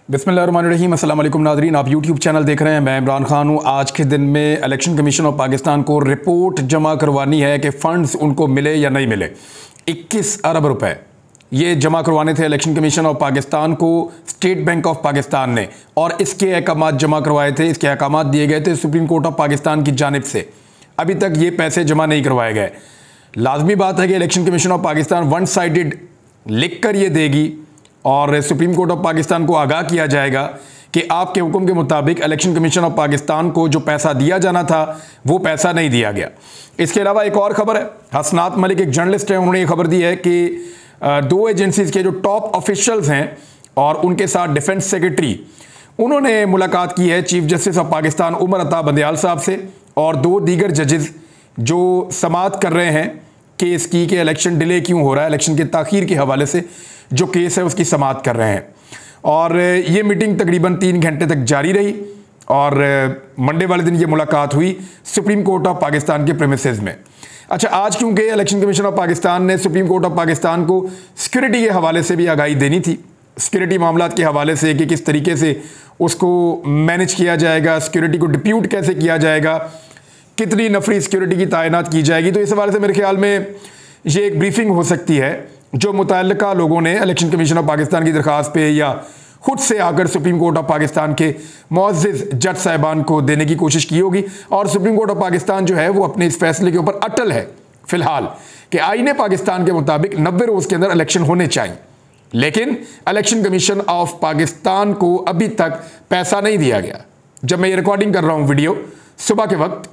बिस्मिल्लाहिर्रहमानिर्रहीम। अस्सलाम वालेकुम नाज़रीन, आप यूट्यूब चैनल देख रहे हैं। मैं इमरान खान हूँ। आज के दिन में इलेक्शन कमीशन ऑफ पाकिस्तान को रिपोर्ट जमा करवानी है कि फ़ंड्स उनको मिले या नहीं मिले। 21 अरब रुपए ये जमा करवाने थे इलेक्शन कमीशन ऑफ पाकिस्तान को स्टेट बैंक ऑफ पाकिस्तान ने, और इसके अहकामात जमा करवाए थे। इसके अहकामात दिए गए थे सुप्रीम कोर्ट ऑफ पाकिस्तान की जानिब से। अभी तक ये पैसे जमा नहीं करवाए गए। लाजमी बात है कि election commission of Pakistan one sided लिख कर ये देगी और सुप्रीम कोर्ट ऑफ पाकिस्तान को आगाह किया जाएगा कि आपके हुक्म के मुताबिक इलेक्शन कमीशन ऑफ पाकिस्तान को जो पैसा दिया जाना था वो पैसा नहीं दिया गया। इसके अलावा एक और खबर है, हसनात मलिक एक जर्नलिस्ट हैं, उन्होंने ये खबर दी है कि दो एजेंसीज के जो टॉप ऑफिशियल्स हैं और उनके साथ डिफेंस सेक्रेटरी, उन्होंने मुलाकात की है chief justice of Pakistan Umar Ata Bandial साहब से और दो दीगर जजेस जो समाअत कर रहे हैं केस की कि इलेक्शन डिले क्यों हो रहा है, इलेक्शन के ताखीर के हवाले से जो केस है उसकी समाअत कर रहे हैं। और ये मीटिंग तकरीबन 3 घंटे तक जारी रही और मंडे वाले दिन ये मुलाकात हुई सुप्रीम कोर्ट ऑफ पाकिस्तान के प्रेमिसेस में। अच्छा, आज क्योंकि इलेक्शन कमीशन ऑफ पाकिस्तान ने सुप्रीम कोर्ट ऑफ पाकिस्तान को सिक्योरिटी के हवाले से भी आगाही देनी थी, सिक्योरिटी मामलात के हवाले से कि किस तरीके से उसको मैनेज किया जाएगा, सिक्योरिटी को डिप्यूट कैसे किया जाएगा, कितनी नफरी सिक्योरिटी की तैनात की जाएगी। तो इस हवाले से मेरे ख्याल में ये एक ब्रीफिंग हो सकती है जो मुतल्लिका लोगों ने इलेक्शन कमीशन ऑफ पाकिस्तान की दरख्वास्त पे या खुद से आकर सुप्रीम कोर्ट ऑफ पाकिस्तान के मुअज़्ज़िज़ जज साहिबान को देने की कोशिश की होगी। और सुप्रीम कोर्ट ऑफ पाकिस्तान जो है वो अपने इस फैसले के ऊपर अटल है फिलहाल कि आईने पाकिस्तान के मुताबिक 90 रोज़ के अंदर इलेक्शन होने चाहिए। लेकिन इलेक्शन कमीशन ऑफ पाकिस्तान को अभी तक पैसा नहीं दिया गया। जब मैं ये रिकॉर्डिंग कर रहा हूँ वीडियो सुबह के वक्त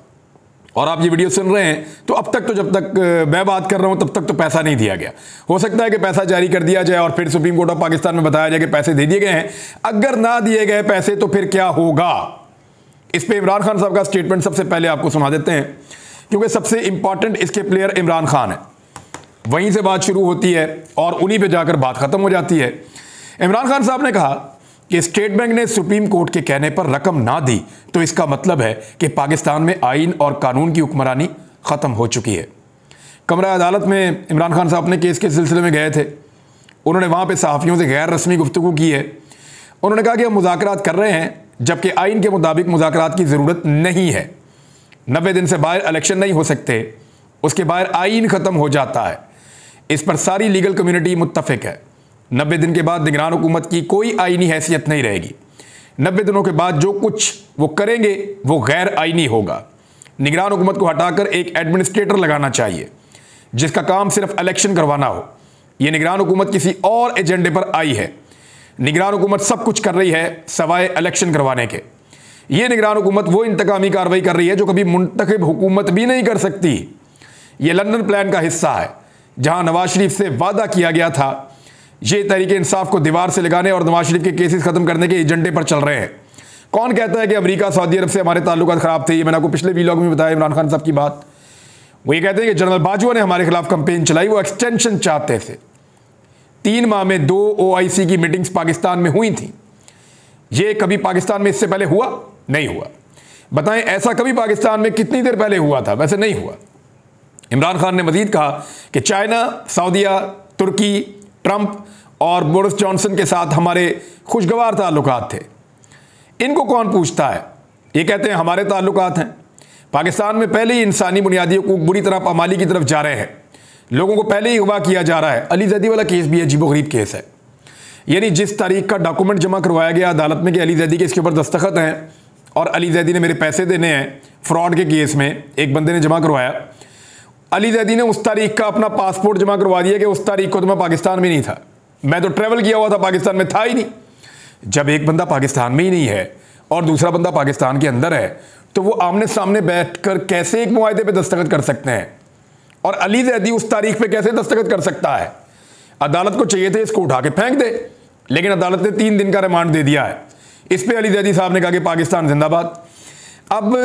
और आप ये वीडियो सुन रहे हैं तो अब तक तो जब तक मैं बात कर रहा हूं तब तक तो पैसा नहीं दिया गया। हो सकता है कि पैसा जारी कर दिया जाए और फिर सुप्रीम कोर्ट ऑफ पाकिस्तान में बताया जाए कि पैसे दे दिए गए हैं। अगर ना दिए गए पैसे तो फिर क्या होगा, इस पे इमरान खान साहब का स्टेटमेंट सबसे पहले आपको सुना देते हैं, क्योंकि सबसे इंपॉर्टेंट इसके प्लेयर इमरान खान है। वहीं से बात शुरू होती है और उन्हीं पर जाकर बात खत्म हो जाती है। इमरान खान साहब ने कहा कि स्टेट बैंक ने सुप्रीम कोर्ट के कहने पर रकम ना दी तो इसका मतलब है कि पाकिस्तान में आइन और कानून की हुक्मरानी ख़त्म हो चुकी है। कमरा अदालत में इमरान खान साहब अपने केस के सिलसिले में गए थे। उन्होंने वहाँ पे सहाफ़ियों से गैर रस्मी गुफ्तगू की है। उन्होंने कहा कि हम मुज़ाकरात कर रहे हैं जबकि आइन के मुताबिक मुज़ाकरात की ज़रूरत नहीं है। 90 दिन से बाहर इलेक्शन नहीं हो सकते, उसके बाहर आइन ख़त्म हो जाता है। इस पर सारी लीगल कम्यूनिटी मुत्तफ़िक है। 90 दिन के बाद निगरान हुकूमत की कोई आईनी हैसियत नहीं रहेगी। 90 दिनों के बाद जो कुछ वो करेंगे वो गैर आईनी होगा। निगरान हुकूमत को हटाकर एक एडमिनिस्ट्रेटर लगाना चाहिए जिसका काम सिर्फ इलेक्शन करवाना हो। ये निगरान हुकूमत किसी और एजेंडे पर आई है। निगरान हुकूमत सब कुछ कर रही है सवाए इलेक्शन करवाने के। ये निगरान हुकूमत वो इंतकामी कार्रवाई कर रही है जो कभी मुंतखब हुकूमत भी नहीं कर सकती। ये लंदन प्लान का हिस्सा है जहाँ नवाज शरीफ से वादा किया गया था। ये तहरीके इंसाफ को दीवार से लगाने और नवाज शरीफ के केसेस खत्म करने के एजेंडे पर चल रहे हैं। कौन कहता है कि अमेरिका सऊदी अरब से हमारे ताल्लुकात खराब थे? ये मैंने आपको पिछले वीलॉग में बताया इमरान खान साहब की बात। वो ये कहते हैं कि जनरल बाजवा ने हमारे खिलाफ कैंपेन चलाई, वो एक्सटेंशन चाहते थे। 3 माह में 2 OIC की मीटिंग्स पाकिस्तान में हुई थी। ये कभी पाकिस्तान में इससे पहले हुआ नहीं हुआ? बताएं ऐसा कभी पाकिस्तान में कितनी देर पहले हुआ था? वैसे नहीं हुआ। इमरान खान ने मजीद कहा कि चाइना, सऊदीया, तुर्की, ट्रंप और बोरिस जॉनसन के साथ हमारे खुशगवार ताल्लुकात थे। इनको कौन पूछता है? ये कहते हैं हमारे ताल्लुकात हैं। पाकिस्तान में पहले ही इंसानी बुनियादी हकूक बुरी तरह पामाली की तरफ जा रहे हैं। लोगों को पहले ही अगवा किया जा रहा है। अली जैदी वाला केस भी अजीबोगरीब केस है। यानी जिस तारीख का डॉक्यूमेंट जमा करवाया गया अदालत में कि अली जैदी के इसके ऊपर दस्तखत हैं और अली जैदी ने मेरे पैसे देने हैं फ्रॉड के केस में, एक बंदे ने जमा करवाया। अली जैदी ने उस तारीख का अपना पासपोर्ट जमा करवा दिया कि उस तारीख को तो मैं पाकिस्तान में नहीं था, मैं तो ट्रैवल किया हुआ था, पाकिस्तान में था ही नहीं। जब एक बंदा पाकिस्तान में ही नहीं है और दूसरा बंदा पाकिस्तान के अंदर है तो वो आमने सामने बैठकर कैसे एक मुआहदे पे दस्तखत कर सकते हैं? और अली जैदी उस तारीख पे कैसे दस्तखत कर सकता है? अदालत को चाहिए थे इसको उठा के फेंक दे, लेकिन अदालत ने 3 दिन का रिमांड दे दिया है। इस पर अली जैदी साहब ने कहा कि पाकिस्तान जिंदाबाद। अब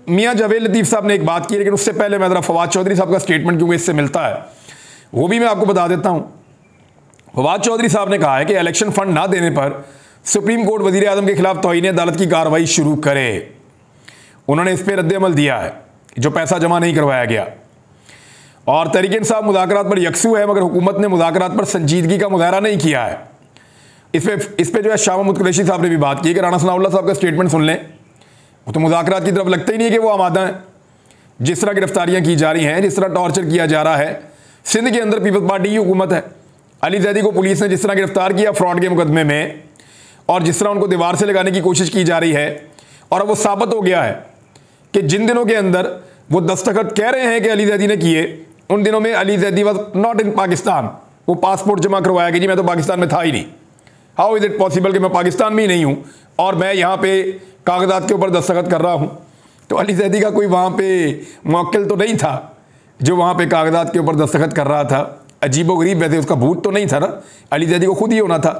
मियाँ जावेद लतीफ़ साहब ने एक बात की, लेकिन उससे पहले मैं ज़रा फवाद चौधरी साहब का स्टेटमेंट क्योंकि इससे मिलता है वो भी मैं आपको बता देता हूँ। फवाद चौधरी साहब ने कहा है कि इलेक्शन फंड ना देने पर सुप्रीम कोर्ट वज़ीर आज़म के खिलाफ तौहीन अदालत की कार्रवाई शुरू करे। उन्होंने इस पर रद्द-ए-अमल दिया है जो पैसा जमा नहीं करवाया गया। और तहरीक इंसाफ मुज़ाकरात पर यकसू है मगर हुकूमत ने मुज़ाकरात पर संजीदगी का मुज़ाहरा नहीं किया है। इस पे जो है शाह महमूद कुरैशी साहब ने भी बात की कि राणा सनाउल्लाह साहब का स्टेटमेंट सुन लें, वो तो मुज़ाकरात की तरफ लगता ही नहीं है कि वो आमादा है। जिस तरह गिरफ्तारियां की जा रही हैं, जिस तरह टॉर्चर किया जा रहा है, सिंध के अंदर पीपल्स पार्टी की हुकूमत है। अली जैदी को पुलिस ने जिस तरह गिरफ्तार किया फ्रॉड के मुकदमे में, और जिस तरह उनको दीवार से लगाने की कोशिश की जा रही है, और अब वो साबित हो गया है कि जिन दिनों के अंदर वो दस्तखत कह रहे हैं कि अली जैदी ने किए, उन दिनों में Ali Zaidi was not in Pakistan. वो पासपोर्ट जमा करवाया कि जी मैं तो पाकिस्तान में था ही नहीं। हाउ इज़ इट पॉसिबल कि मैं पाकिस्तान में ही नहीं हूँ और मैं यहाँ पे कागजात के ऊपर दस्तखत कर रहा हूँ। तो अली जैदी का कोई वहाँ पे मुवक्किल तो नहीं था जो वहाँ पे कागजात के ऊपर दस्तखत कर रहा था। अजीबोगरीब, वैसे उसका भूत तो नहीं था ना, अली जैदी को खुद ही होना था।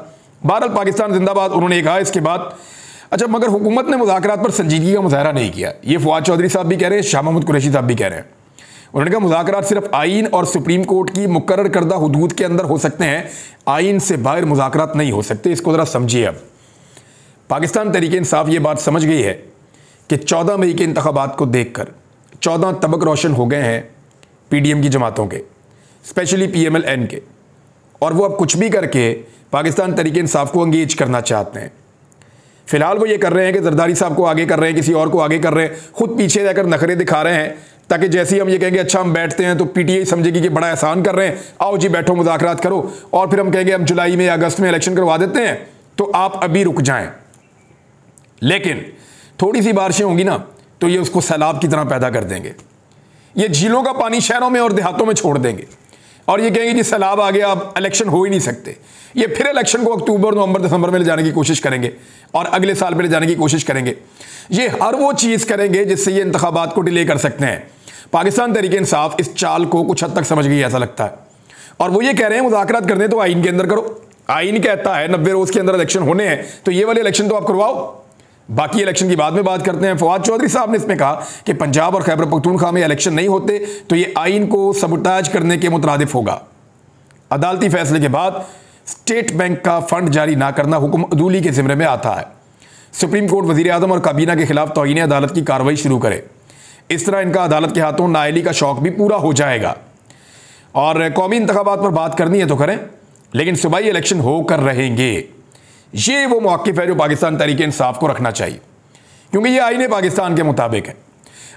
बहरहाल पाकिस्तान जिंदाबाद उन्होंने कहा इसके बाद। अच्छा, मगर हुकूमत ने मुज़ाकरात पर संजीदगी का मुजाहरा नहीं किया। ये फवाद चौधरी साहब भी कह रहे हैं, शाह महमूद कुरैशी साहब भी कह रहे हैं। उन्होंने कहा मुज़ाकरात सिर्फ आइन और सुप्रीम कोर्ट की मुकर्रर करदा हुदूद के अंदर हो सकते हैं, आइन से बाहर मुज़ाकरात नहीं हो सकते। इसको ज़रा समझिए। अब पाकिस्तान तहरीक इंसाफ ये बात समझ गई है कि 14 मई के इंतखाबात को देखकर 14 तबक रोशन हो गए हैं PDM की जमातों के, स्पेशली PMLN के, और वो अब कुछ भी करके पाकिस्तान तहरीक इंसाफ को अंगेज करना चाहते हैं। फिलहाल वो ये कर रहे हैं कि जरदारी साहब को आगे कर रहे हैं, किसी और को आगे कर रहे हैं, खुद पीछे रहकर नखरे दिखा रहे हैं, ताकि जैसे ही हम ये कहेंगे अच्छा हम बैठते हैं तो PTI समझेगी कि बड़ा एहसान कर रहे हैं, आओ जी बैठो मुज़ाकरात करो, और फिर हम कहेंगे हम जुलाई में या अगस्त में इलेक्शन करवा देते हैं तो आप अभी रुक जाएं। लेकिन थोड़ी सी बारिशें होंगी ना तो ये उसको सैलाब की तरह पैदा कर देंगे। ये झीलों का पानी शहरों में और देहातों में छोड़ देंगे और ये कहेंगे जी सैलाब आ गया, अब इलेक्शन हो ही नहीं सकते। ये फिर इलेक्शन को अक्टूबर, नवंबर, दिसंबर में ले जाने की कोशिश करेंगे और अगले साल में ले जाने की कोशिश करेंगे। ये हर वो चीज़ करेंगे जिससे ये इंतखाबात को डिले कर सकते हैं। पाकिस्तान तहरीक इंसाफ इस चाल को कुछ हद तक समझ गई ऐसा लगता है, और वो ये कह रहे हैं मुज़ाकरात करने तो आइन के अंदर करो। आइन कहता है 90 रोज़ के अंदर इलेक्शन होने हैं, तो ये वाले इलेक्शन तो आप करवाओ, बाकी इलेक्शन की बाद में बात करते हैं। फवाद चौधरी साहब ने इसमें कहा कि पंजाब और खैबर पख्तूनख्वा में इलेक्शन नहीं होते तो ये आइन को सबुटाज करने के मुतरादिफ होगा। अदालती फैसले के बाद स्टेट बैंक का फंड जारी ना करना हुक्म अदूली के ज़िम्मे में आता है। सुप्रीम कोर्ट वज़ीर आज़म और काबीना के खिलाफ तौहीन अदालत की कार्रवाई शुरू करे। इस तरह इनका अदालत के हाथों नाअहली का शौक भी पूरा हो जाएगा। और कौमी इंतखाबात पर बात करनी है तो करें, लेकिन सूबाई इलेक्शन होकर रहेंगे। ये वो मौक़िफ़ है जो पाकिस्तान तहरीक इंसाफ को रखना चाहिए, क्योंकि ये आईने पाकिस्तान के मुताबिक है।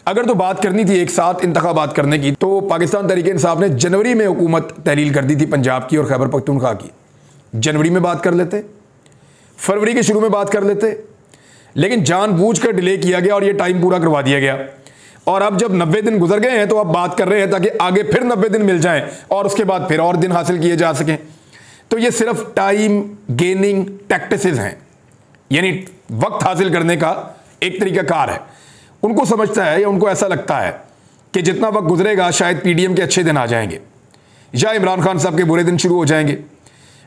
अगर तो बात करनी थी एक साथ इंतखाबात करने की, तो पाकिस्तान तहरीक इंसाफ ने जनवरी में हुकूमत तहलील कर दी थी पंजाब की और खैबर पख्तूनख्वा की। जनवरी में बात कर लेते, फरवरी के शुरू में बात कर लेते, लेकिन जानबूझकर डिले किया गया और ये टाइम पूरा करवा दिया गया। और अब जब 90 दिन गुजर गए हैं तो अब बात कर रहे हैं ताकि आगे फिर 90 दिन मिल जाएं और उसके बाद फिर और दिन हासिल किए जा सकें। तो ये सिर्फ टाइम गेनिंग टैक्टिसेस हैं, यानी वक्त हासिल करने का एक तरीकाकार है। उनको समझता है या उनको ऐसा लगता है कि जितना वक्त गुजरेगा शायद PDM के अच्छे दिन आ जाएंगे या इमरान खान साहब के बुरे दिन शुरू हो जाएंगे।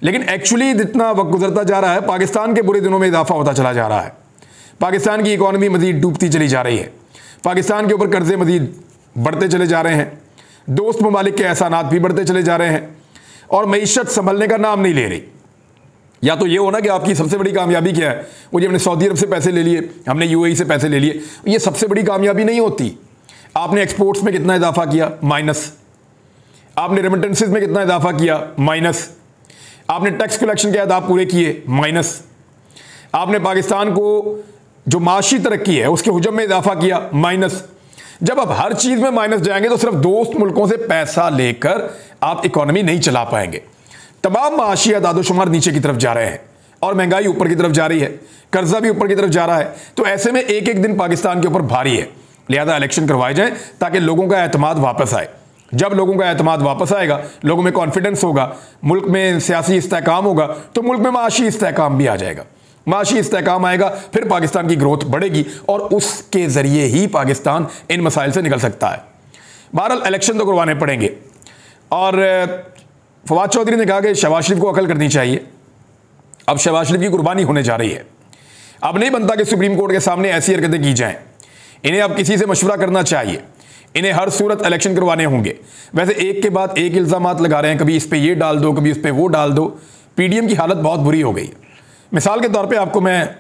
लेकिन एक्चुअली जितना वक्त गुजरता जा रहा है, पाकिस्तान के बुरे दिनों में इजाफा होता चला जा रहा है। पाकिस्तान की इकॉनमी मजीद डूबती चली जा रही है, पाकिस्तान के ऊपर कर्जे मजीद बढ़ते चले जा रहे हैं, दोस्त ममालिक के एहसानात भी बढ़ते चले जा रहे हैं, और मईशत संभलने का नाम नहीं ले रही। या तो ये होना कि आपकी सबसे बड़ी कामयाबी क्या है, वो जी हमने सऊदी अरब से पैसे ले लिए, हमने UAE से पैसे ले लिए, ये सबसे बड़ी कामयाबी नहीं होती। आपने एक्सपोर्ट्स में कितना इजाफा किया, माइनस। आपने रेमिटेंसेस में कितना इजाफा किया, माइनस। आपने टैक्स कलेक्शन के अहदाफ पूरे किए, माइनस। आपने पाकिस्तान को जो माशी तरक्की है उसके हुजम में इजाफा किया, माइनस। जब आप हर चीज़ में माइनस जाएंगे तो सिर्फ दोस्त मुल्कों से पैसा लेकर आप इकॉनमी नहीं चला पाएंगे। तमाम माशी आदादोशुमार नीचे की तरफ जा रहे हैं और महंगाई ऊपर की तरफ जा रही है, कर्जा भी ऊपर की तरफ जा रहा है। तो ऐसे में एक एक दिन पाकिस्तान के ऊपर भारी है। लिहाजा इलेक्शन करवाए जाएं ताकि लोगों का एतमाद वापस आए। जब लोगों का एतमाद वापस आएगा, लोगों में कॉन्फिडेंस होगा, मुल्क में सियासी इस्तेहकाम होगा, तो मुल्क में माशी इस्तेहकाम भी आ जाएगा। माशी इस्तेहकाम आएगा, फिर पाकिस्तान की ग्रोथ बढ़ेगी और उसके ज़रिए ही पाकिस्तान इन मसाइल से निकल सकता है। बहरहाल इलेक्शन तो करवाने पड़ेंगे। और फवाद चौधरी ने कहा कि शहबाज शरीफ को अकल करनी चाहिए। अब शहबाज शरीफ की कुर्बानी होने जा रही है। अब नहीं बनता कि सुप्रीम कोर्ट के सामने ऐसी हरकतें की जाएं। इन्हें अब किसी से मशवरा करना चाहिए। इन्हें हर सूरत इलेक्शन करवाने होंगे। वैसे एक के बाद एक इल्ज़ामात लगा रहे हैं, कभी इस पे ये डाल दो, कभी उस पे वो डाल दो। PDM की हालत बहुत बुरी हो गई है। मिसाल के तौर पे आपको मैं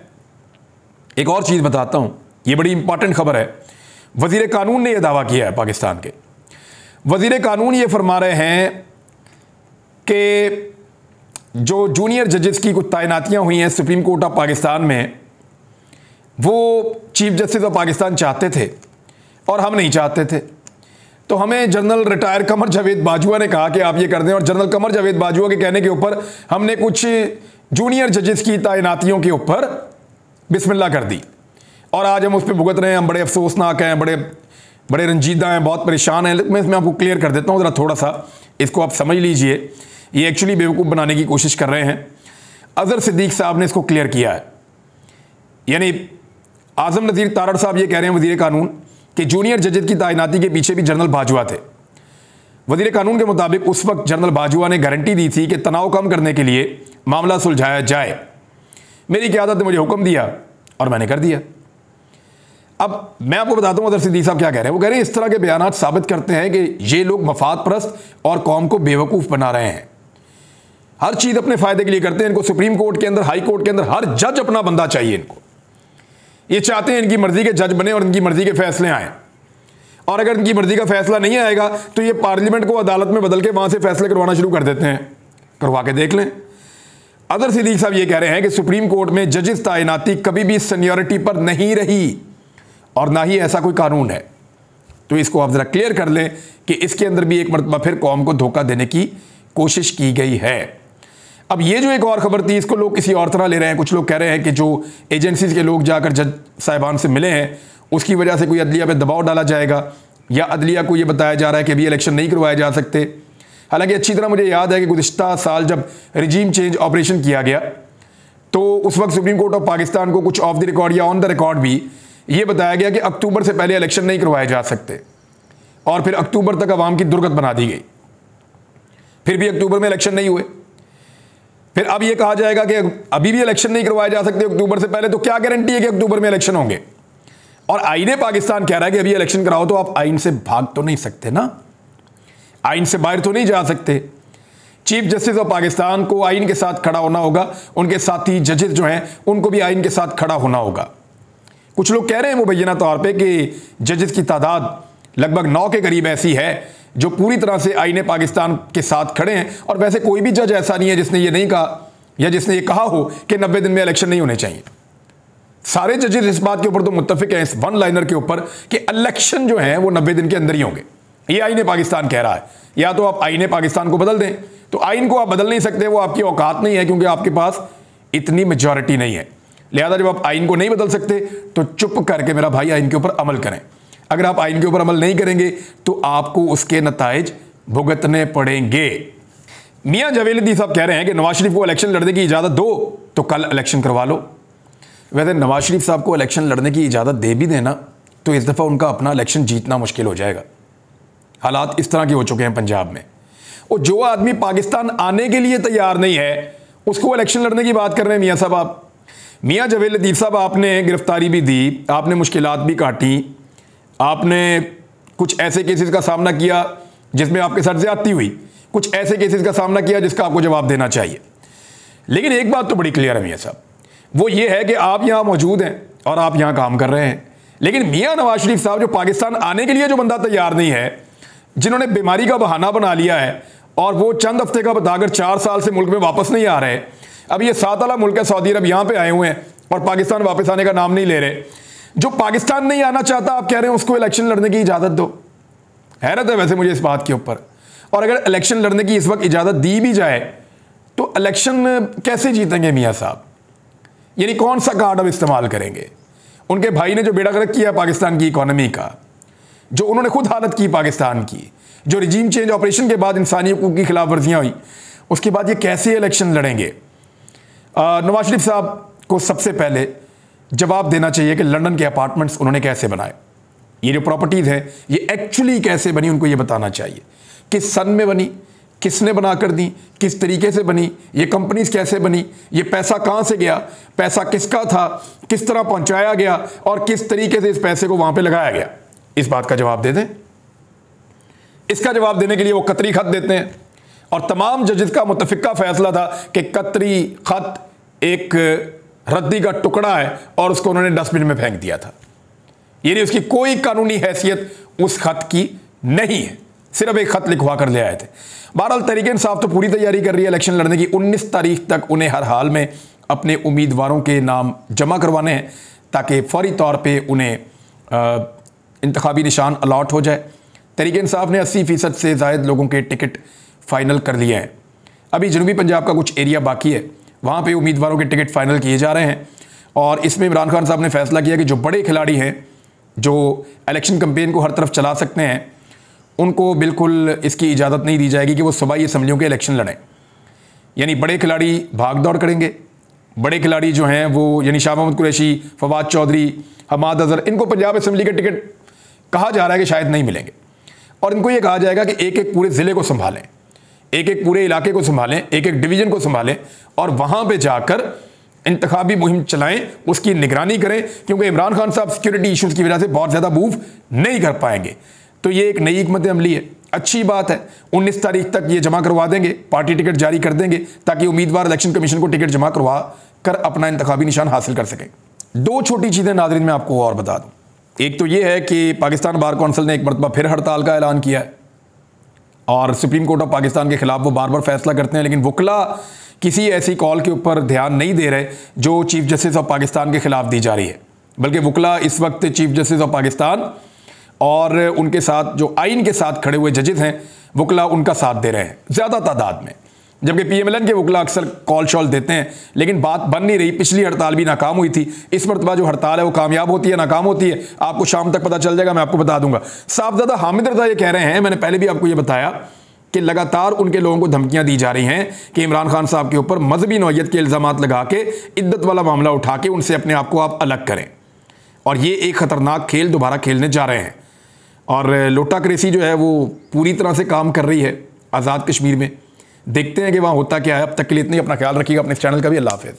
एक और चीज़ बताता हूँ, ये बड़ी इंपॉर्टेंट खबर है। वज़ीर कानून ने यह दावा किया है, पाकिस्तान के वज़ीर कानून ये फरमा रहे हैं कि जो जूनियर जजेस की कुछ तैनातियां हुई हैं सुप्रीम कोर्ट ऑफ पाकिस्तान में, वो चीफ जस्टिस ऑफ पाकिस्तान चाहते थे और हम नहीं चाहते थे। तो हमें जनरल रिटायर कमर जावेद बाजवा ने कहा कि आप ये कर दें, और जनरल कमर जावेद बाजवा के कहने के ऊपर हमने कुछ जूनियर जजेस की तैनातियों के ऊपर बिस्मिल्लाह कर दी, और आज हम उस पर भुगत रहे हैं। हम बड़े अफसोसनाक हैं, बड़े रंजीदा हैं, बहुत परेशान हैं। मैं इसमें आपको क्लियर कर देता हूँ ज़रा, थोड़ा सा इसको आप समझ लीजिए। ये एक्चुअली बेवकूफ़ बनाने की कोशिश कर रहे हैं। अजहर सिद्दीक साहब ने इसको क्लियर किया है, यानी आज़म नज़ीर तारड़ साहब ये कह रहे हैं, वज़ीर कानून, कि जूनियर जजेस की तैनाती के पीछे भी जनरल बाजवा थे। वज़ीर कानून के मुताबिक उस वक्त जनरल बाजवा ने गारंटी दी थी कि तनाव कम करने के लिए मामला सुलझाया जाए। मेरी क़यादत ने मुझे हुक्म दिया और मैंने कर दिया। अब मैं आपको बताता हूँ अजहर सिद्दीक साहब क्या कह रहे हैं। वो कह रहे हैं इस तरह के बयान साबित करते हैं कि ये लोग मफाद परस्त और कौम को बेवकूफ़ बना रहे हैं। हर चीज़ अपने फ़ायदे के लिए करते हैं। इनको सुप्रीम कोर्ट के अंदर, हाई कोर्ट के अंदर हर जज अपना बंदा चाहिए इनको। ये चाहते हैं इनकी मर्जी के जज बने और इनकी मर्जी के फैसले आए, और अगर इनकी मर्जी का फैसला नहीं आएगा तो ये पार्लियामेंट को अदालत में बदल के वहां से फैसले करवाना शुरू कर देते हैं। करवा के देख लें। अजहर सिद्दीक साहब ये कह रहे हैं कि सुप्रीम कोर्ट में जजेस तैनाती कभी भी सीनियरिटी पर नहीं रही और ना ही ऐसा कोई कानून है। तो इसको आप जरा क्लियर कर लें कि इसके अंदर भी एक मरतबा फिर कौम को धोखा देने की कोशिश की गई है। अब ये जो एक और खबर थी, इसको लोग किसी और तरह ले रहे हैं। कुछ लोग कह रहे हैं कि जो एजेंसीज के लोग जाकर जज साहिबान से मिले हैं उसकी वजह से कोई अदलिया पे दबाव डाला जाएगा, या अदलिया को ये बताया जा रहा है कि अभी इलेक्शन नहीं करवाए जा सकते। हालांकि अच्छी तरह मुझे याद है कि गुज़िश्ता साल जब रिजीम चेंज ऑपरेशन किया गया तो उस वक्त सुप्रीम कोर्ट ऑफ पाकिस्तान को कुछ ऑफ द रिकॉर्ड या ऑन द रिकॉर्ड भी ये बताया गया कि अक्टूबर से पहले इलेक्शन नहीं करवाए जा सकते, और फिर अक्टूबर तक अवाम की दुर्गत बना दी गई। फिर भी अक्टूबर में इलेक्शन नहीं हुए। फिर अब ये कहा जाएगा कि अभी भी इलेक्शन नहीं करवाए जा सकते अक्टूबर से पहले, तो क्या गारंटी है कि अक्टूबर में इलेक्शन होंगे? और आईने पाकिस्तान कह रहा है कि अभी इलेक्शन कराओ, तो आप आइन से भाग तो नहीं सकते ना, आइन से बाहर तो नहीं जा सकते। चीफ जस्टिस ऑफ पाकिस्तान को आइन के साथ खड़ा होना होगा, उनके साथी जजेस जो हैं उनको भी आइन के साथ खड़ा होना होगा। कुछ लोग कह रहे हैं मुबैना तौर पे कि जजेस की तादाद लगभग 9 के करीब ऐसी है जो पूरी तरह से आईने पाकिस्तान के साथ खड़े हैं, और वैसे कोई भी जज ऐसा नहीं है जिसने ये नहीं कहा या जिसने ये कहा हो कि 90 दिन में इलेक्शन नहीं होने चाहिए। सारे जजेस इस बात के ऊपर तो मुत्तफिक हैं, इस वन लाइनर के ऊपर, कि इलेक्शन जो है वो 90 दिन के अंदर ही होंगे। ये आईने पाकिस्तान कह रहा है। या तो आप आईने पाकिस्तान को बदल दें, तो आइन को आप बदल नहीं सकते, वो आपकी औकात नहीं है, क्योंकि आपके पास इतनी मेजॉरिटी नहीं है। लिहाजा जब आप आइन को नहीं बदल सकते तो चुप करके मेरा भाई आइन के ऊपर अमल करें। अगर आप आइन के ऊपर अमल नहीं करेंगे तो आपको उसके नताइज भुगतने पड़ेंगे। मियां जवेद साहब कह रहे हैं कि नवाज शरीफ को इलेक्शन लड़ने की इजाज़त दो तो कल इलेक्शन करवा लो। वैसे नवाज शरीफ साहब को इलेक्शन लड़ने की इजाज़त दे भी देना तो इस दफ़ा उनका अपना इलेक्शन जीतना मुश्किल हो जाएगा। हालात इस तरह के हो चुके हैं पंजाब में। और जो आदमी पाकिस्तान आने के लिए तैयार नहीं है उसको इलेक्शन लड़ने की बात कर रहे हैं मियाँ साहब आप। मियाँ जावेद लतीफ़ साहब, आपने गिरफ्तारी भी दी, आपने मुश्किलात भी काटी, आपने कुछ ऐसे केसेस का सामना किया जिसमें आपके साथ ज़्यादती हुई, कुछ ऐसे केसेस का सामना किया जिसका आपको जवाब देना चाहिए। लेकिन एक बात तो बड़ी क्लियर है मियाँ साहब, वो ये है कि आप यहाँ मौजूद हैं और आप यहाँ काम कर रहे हैं, लेकिन मियाँ नवाज शरीफ साहब जो पाकिस्तान आने के लिए जो बंदा तैयार नहीं है, जिन्होंने बीमारी का बहाना बना लिया है और वो चंद हफ्ते का बताकर 4 साल से मुल्क में वापस नहीं आ रहे, अब ये 7 वाला मुल्क है सऊदी अरब, यहाँ पे आए हुए हैं और पाकिस्तान वापस आने का नाम नहीं ले रहे। जो पाकिस्तान नहीं आना चाहता आप कह रहे हैं उसको इलेक्शन लड़ने की इजाज़त दो। हैरत है वैसे मुझे इस बात के ऊपर। और अगर इलेक्शन लड़ने की इस वक्त इजाज़त दी भी जाए तो इलेक्शन कैसे जीतेंगे मियाँ साहब? यानी कौन सा कार्ड अब इस्तेमाल करेंगे? उनके भाई ने जो बेड़ा गर्क किया पाकिस्तान की इकॉनमी का, जो उन्होंने खुद हालत की पाकिस्तान की, जो रिजीम चेंज ऑपरेशन के बाद इंसानी हकूक़ की खिलाफ वर्जियाँ हुई, उसके बाद ये कैसे इलेक्शन लड़ेंगे? नवाज शरीफ साहब को सबसे पहले जवाब देना चाहिए कि लंदन के अपार्टमेंट्स उन्होंने कैसे बनाए, ये जो प्रॉपर्टीज़ हैं ये एक्चुअली कैसे बनी, उनको ये बताना चाहिए। किस सन में बनी, किसने बना कर दी, किस तरीके से बनी, ये कंपनीज कैसे बनी, ये पैसा कहाँ से गया, पैसा किसका था, किस तरह पहुँचाया गया और किस तरीके से इस पैसे को वहाँ पर लगाया गया, इस बात का जवाब दे दें। इसका जवाब देने के लिए वो कतरी खत देते हैं और तमाम जजेस का मुतफिका फैसला था कि कतरी खत एक रद्दी का टुकड़ा है और उसको उन्होंने डस्टबिन में फेंक दिया था। यानी उसकी कोई कानूनी हैसियत उस खत की नहीं है। सिर्फ एक खत लिखवा कर ले आए थे। बहरहाल तहरीक इंसाफ तो पूरी तैयारी कर रही है इलेक्शन लड़ने की। 19 तारीख तक उन्हें हर हाल में अपने उम्मीदवारों के नाम जमा करवाने हैं ताकि फौरी तौर पर उन्हें इंतखाबी निशान अलॉट हो जाए। तहरीक इंसाफ ने 80% से ज़ायद लोगों के टिकट फाइनल कर लिए हैं। अभी जनूबी पंजाब का कुछ एरिया बाकी है, वहाँ पे उम्मीदवारों के टिकट फाइनल किए जा रहे हैं। और इसमें इमरान खान साहब ने फैसला किया कि जो बड़े खिलाड़ी हैं जो इलेक्शन कैंपेन को हर तरफ चला सकते हैं, उनको बिल्कुल इसकी इजाज़त नहीं दी जाएगी कि वो सूबाई असम्बलियों के इलेक्शन लड़ें। यानी बड़े खिलाड़ी भाग दौड़ करेंगे। बड़े खिलाड़ी जो हैं वो यानी शाह महमूद कुरैशी, फवाद चौधरी, हमाद अजहर, इनको पंजाब असम्बली के टिकट कहा जा रहा है कि शायद नहीं मिलेंगे। और इनको ये कहा जाएगा कि एक एक पूरे ज़िले को संभालें, एक एक पूरे इलाके को संभालें, एक एक डिवीज़न को संभालें और वहाँ पे जाकर इंतखाबी मुहिम चलाएं, उसकी निगरानी करें, क्योंकि इमरान खान साहब सिक्योरिटी इशूज़ की वजह से बहुत ज़्यादा मूव नहीं कर पाएंगे। तो ये एक नई हिकमत अमली है, अच्छी बात है। 19 तारीख तक ये जमा करवा देंगे, पार्टी टिकट जारी कर देंगे ताकि उम्मीदवार इलेक्शन कमीशन को टिकट जमा करवा कर अपना इंतखाबी निशान हासिल कर सकें। दो छोटी चीज़ें नाज़रीन मैं आपको और बता दूँ। एक तो ये है कि पाकिस्तान बार कौंसिल ने एक मरतबा फिर हड़ताल का ऐलान किया है और सुप्रीम कोर्ट ऑफ पाकिस्तान के खिलाफ वो बार बार फैसला करते हैं, लेकिन वकला किसी ऐसी कॉल के ऊपर ध्यान नहीं दे रहे जो चीफ जस्टिस ऑफ पाकिस्तान के खिलाफ दी जा रही है। बल्कि वकला इस वक्त चीफ जस्टिस ऑफ पाकिस्तान और उनके साथ जो आइन के साथ खड़े हुए जजेस हैं, वकला उनका साथ दे रहे हैं ज़्यादा तादाद में, जबकि PMLN के वकला अक्सर कॉल शॉल देते हैं, लेकिन बात बन नहीं रही। पिछली हड़ताल भी नाकाम हुई थी, इस मरतबा जो हड़ताल है वो कामयाब होती है नाकाम होती है, आपको शाम तक पता चल जाएगा, मैं आपको बता दूंगा। साहबजादा हामिद रज़ा ये कह रहे हैं, मैंने पहले भी आपको ये बताया कि लगातार उनके लोगों को धमकियां दी जा रही हैं कि इमरान खान साहब के ऊपर मजहबी नौयत के इल्ज़ामात लगा के इद्दत वाला मामला उठा के उनसे अपने आप को आप अलग करें, और ये एक ख़तरनाक खेल दोबारा खेलने जा रहे हैं। और लोटा क्रेसी जो है वो पूरी तरह से काम कर रही है आज़ाद कश्मीर में। देखते हैं कि वहाँ होता क्या है। अब तक के लिए इतनी, अपना ख्याल रखिएगा, अपने चैनल का भी। अल्लाह हाफ़िज़।